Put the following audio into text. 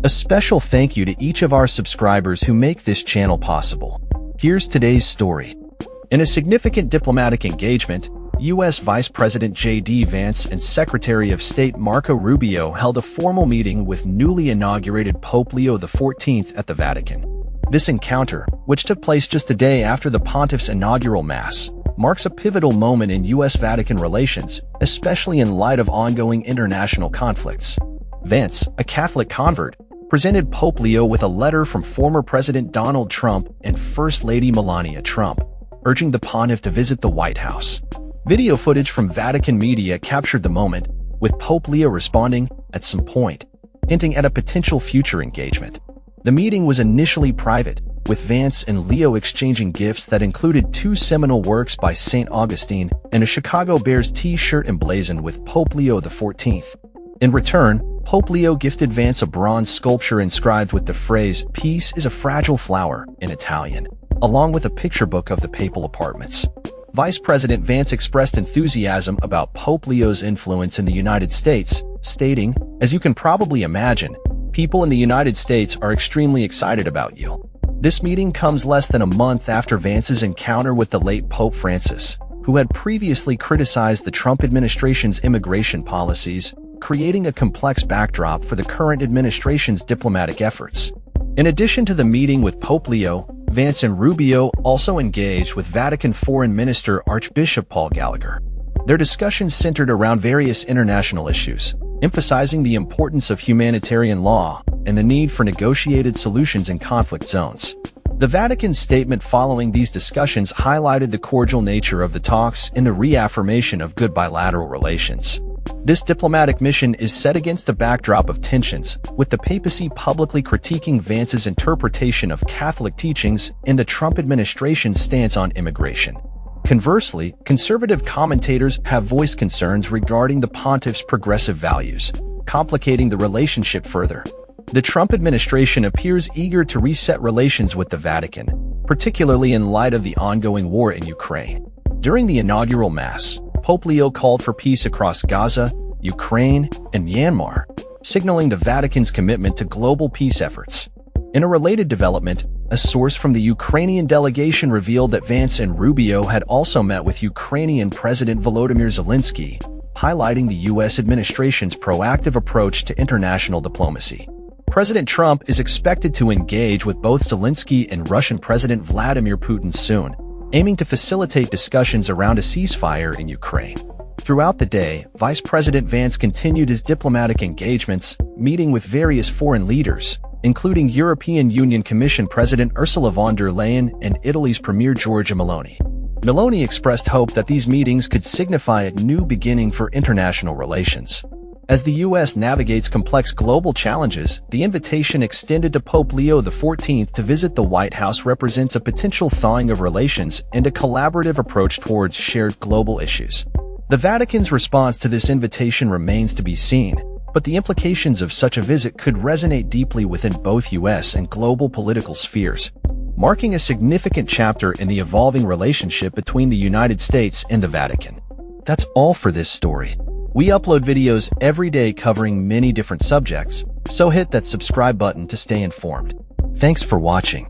A special thank you to each of our subscribers who make this channel possible. Here's today's story. In a significant diplomatic engagement, U.S. Vice President J.D. Vance and Secretary of State Marco Rubio held a formal meeting with newly inaugurated Pope Leo XIV at the Vatican. This encounter, which took place just a day after the pontiff's inaugural Mass, marks a pivotal moment in U.S.-Vatican relations, especially in light of ongoing international conflicts. Vance, a Catholic convert, presented Pope Leo with a letter from former President Donald Trump and First Lady Melania Trump, urging the pontiff to visit the White House. Video footage from Vatican media captured the moment, with Pope Leo responding, at some point, hinting at a potential future engagement. The meeting was initially private, with Vance and Leo exchanging gifts that included 2 seminal works by St. Augustine and a Chicago Bears t-shirt emblazoned with Pope Leo XIV. In return, Pope Leo gifted Vance a bronze sculpture inscribed with the phrase, "Peace is a fragile flower," in Italian, along with a picture book of the papal apartments. Vice President Vance expressed enthusiasm about Pope Leo's influence in the United States, stating, "As you can probably imagine, people in the United States are extremely excited about you." This meeting comes less than a month after Vance's encounter with the late Pope Francis, who had previously criticized the Trump administration's immigration policies, creating a complex backdrop for the current administration's diplomatic efforts. In addition to the meeting with Pope Leo, Vance and Rubio also engaged with Vatican Foreign Minister Archbishop Paul Gallagher. Their discussions centered around various international issues, emphasizing the importance of humanitarian law and the need for negotiated solutions in conflict zones. The Vatican's statement following these discussions highlighted the cordial nature of the talks and the reaffirmation of good bilateral relations. This diplomatic mission is set against a backdrop of tensions, with the papacy publicly critiquing Vance's interpretation of Catholic teachings and the Trump administration's stance on immigration. Conversely, conservative commentators have voiced concerns regarding the pontiff's progressive values, complicating the relationship further. The Trump administration appears eager to reset relations with the Vatican, particularly in light of the ongoing war in Ukraine. During the inaugural Mass, Pope Leo called for peace across Gaza, Ukraine, and Myanmar, signaling the Vatican's commitment to global peace efforts. In a related development, a source from the Ukrainian delegation revealed that Vance and Rubio had also met with Ukrainian President Volodymyr Zelensky, highlighting the U.S. administration's proactive approach to international diplomacy. President Trump is expected to engage with both Zelensky and Russian President Vladimir Putin soon, aiming to facilitate discussions around a ceasefire in Ukraine. Throughout the day, Vice President Vance continued his diplomatic engagements, meeting with various foreign leaders, including European Union Commission President Ursula von der Leyen and Italy's Premier Giorgia Meloni. Meloni expressed hope that these meetings could signify a new beginning for international relations. As the U.S. navigates complex global challenges, the invitation extended to Pope Leo XIV to visit the White House represents a potential thawing of relations and a collaborative approach towards shared global issues. The Vatican's response to this invitation remains to be seen, but the implications of such a visit could resonate deeply within both U.S. and global political spheres, marking a significant chapter in the evolving relationship between the United States and the Vatican. That's all for this story. We upload videos every day covering many different subjects, so hit that subscribe button to stay informed. Thanks for watching.